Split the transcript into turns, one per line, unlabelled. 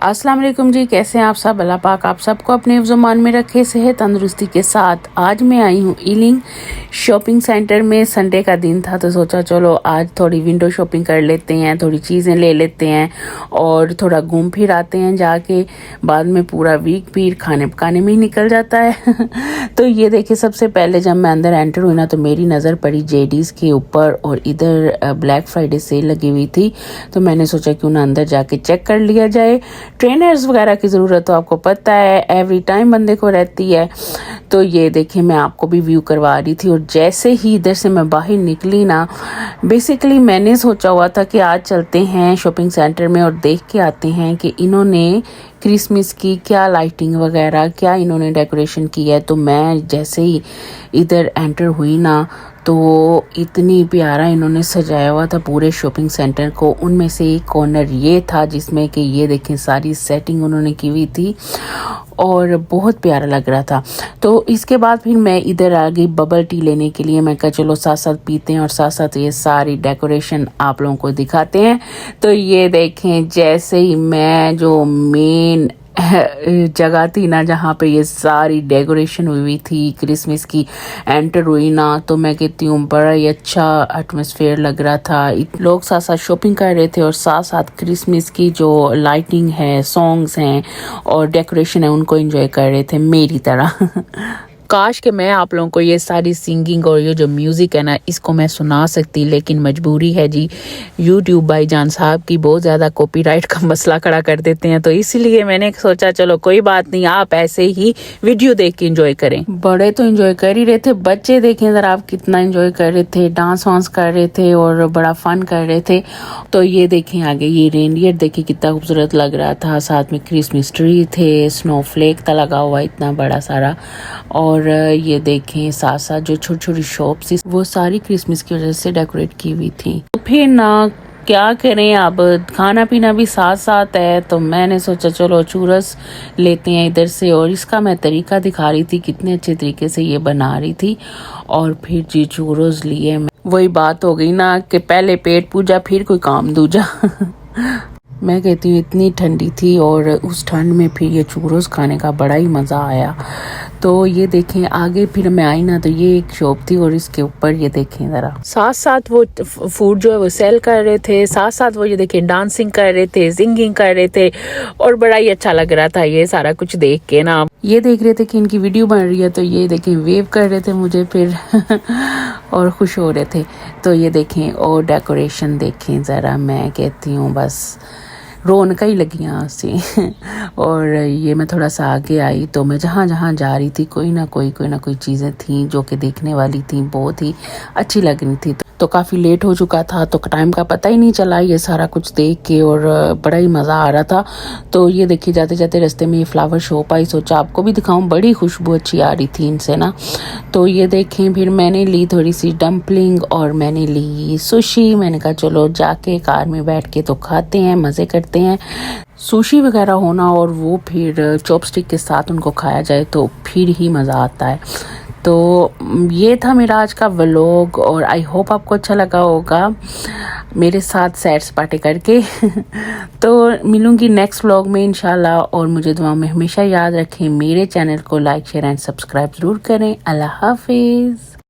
अस्सलाम वालेकुम जी, कैसे हैं आप सब। अल्लाह पाक आप सबको अपने ज़ुबान में रखे, सेहत तंदुरुस्ती के साथ। आज मैं आई हूँ ईलिंग शॉपिंग सेंटर में। संडे का दिन था तो सोचा चलो आज थोड़ी विंडो शॉपिंग कर लेते हैं, थोड़ी चीज़ें ले लेते हैं और थोड़ा घूम फिर आते हैं जाके। बाद में पूरा वीक भी खाने पकाने में ही निकल जाता है। तो ये देखिए, सबसे पहले जब मैं अंदर एंटर हुई ना तो मेरी नज़र पड़ी जेडीज़ के ऊपर और इधर ब्लैक फ्राइडे सेल लगी हुई थी। तो मैंने सोचा क्यों ना अंदर जाके चेक कर लिया जाए। ट्रेनर्स वगैरह की ज़रूरत तो आपको पता है एवरी टाइम बंदे को रहती है। तो ये देखिए, मैं आपको भी व्यू करवा रही थी और जैसे ही इधर से मैं बाहर निकली ना, बेसिकली मैंने सोचा हुआ था कि आज चलते हैं शॉपिंग सेंटर में और देख के आते हैं कि इन्होंने क्रिसमस की क्या लाइटिंग वगैरह क्या इन्होंने डेकोरेशन की है। तो मैं जैसे ही इधर एंटर हुई ना तो इतनी प्यारा इन्होंने सजाया हुआ था पूरे शॉपिंग सेंटर को। उनमें से एक कॉर्नर ये था जिसमें कि ये देखें सारी सेटिंग उन्होंने की हुई थी और बहुत प्यारा लग रहा था। तो इसके बाद फिर मैं इधर आ गई बबल टी लेने के लिए। मैं कहा चलो साथ साथ पीते हैं और साथ साथ ये सारी डेकोरेशन आप लोगों को दिखाते हैं। तो ये देखें, जैसे ही मैं जो मेन जगह थी ना जहाँ पे ये सारी डेकोरेशन हुई थी क्रिसमस की, एंटर हुई ना तो मैं कहती हूँ बड़ा ही अच्छा एटमॉस्फेयर लग रहा था। लोग साथ साथ शॉपिंग कर रहे थे और साथ साथ क्रिसमस की जो लाइटिंग है, सॉन्ग्स हैं और डेकोरेशन है उनको एंजॉय कर रहे थे मेरी तरह। काश कि मैं आप लोगों को ये सारी सिंगिंग और ये जो म्यूज़िक है ना इसको मैं सुना सकती, लेकिन मजबूरी है जी। यूट्यूब भाईजान साहब की बहुत ज़्यादा कॉपीराइट का मसला खड़ा कर देते हैं, तो इसलिए मैंने सोचा चलो कोई बात नहीं, आप ऐसे ही वीडियो देख के एंजॉय करें। बड़े तो एंजॉय कर ही रहे थे, बच्चे देखें ज़रा आप कितना एंजॉय कर रहे थे, डांस वांस कर रहे थे और बड़ा फन कर रहे थे। तो ये देखें आगे ये रेनडियर देखिए कितना खूबसूरत लग रहा था, साथ में क्रिसमस ट्री थे, स्नोफ्लेक था लगा हुआ इतना बड़ा सारा। और ये देखें साथ साथ जो छोटी छोटी शॉप्स थी वो सारी क्रिसमस की वजह से डेकोरेट की हुई थी। तो फिर ना क्या करें, अब खाना पीना भी साथ साथ है तो मैंने सोचा चलो चूरस लेते हैं इधर से। और इसका मैं तरीका दिखा रही थी कितने अच्छे तरीके से ये बना रही थी। और फिर जी चूरस लिए, वही बात हो गई ना कि पहले पेट पूजा फिर कोई काम दूजा। मैं कहती हूँ इतनी ठंडी थी और उस ठंड में फिर ये चूरस खाने का बड़ा ही मज़ा आया। तो ये देखें आगे फिर मैं आई ना तो ये एक शॉप थी और इसके ऊपर ये देखें ज़रा साथ साथ वो फूड जो है वो सेल कर रहे थे, साथ साथ वो ये देखें डांसिंग कर रहे थे, सिंगिंग कर रहे थे और बड़ा ही अच्छा लग रहा था ये सारा कुछ देख के ना। ये देख रहे थे कि इनकी वीडियो बन रही है तो ये देखें वेव कर रहे थे मुझे फिर और खुश हो रहे थे। तो ये देखें और डेकोरेशन देखें ज़रा, मैं कहती हूँ बस रौनक ही लगी यहाँ से। और ये मैं थोड़ा सा आगे आई तो मैं जहाँ जहाँ जा रही थी कोई ना कोई चीज़ें थी जो कि देखने वाली थी, बहुत ही अच्छी लग रही थी। तो काफ़ी लेट हो चुका था तो टाइम का पता ही नहीं चला ये सारा कुछ देख के और बड़ा ही मज़ा आ रहा था। तो ये देखिए जाते जाते रास्ते में ये फ्लावर शॉप आई, सोचा आपको भी दिखाऊं, बड़ी खुशबू अच्छी आ रही थी इनसे ना। तो ये देखें फिर मैंने ली थोड़ी सी डम्पलिंग और मैंने ली सुशी। मैंने कहा चलो जाके कार में बैठ के तो खाते हैं, मज़े करते हैं। सुशी वगैरह होना और वो फिर चॉपस्टिक के साथ उनको खाया जाए तो फिर ही मज़ा आता है। तो ये था मेरा आज का व्लॉग और आई होप आपको अच्छा लगा होगा मेरे साथ सैर सपाटे करके। तो मिलूंगी नेक्स्ट व्लॉग में इंशाल्लाह और मुझे दुआ में हमेशा याद रखें, मेरे चैनल को लाइक शेयर एंड सब्सक्राइब ज़रूर करें। अल्लाह हाफिज़।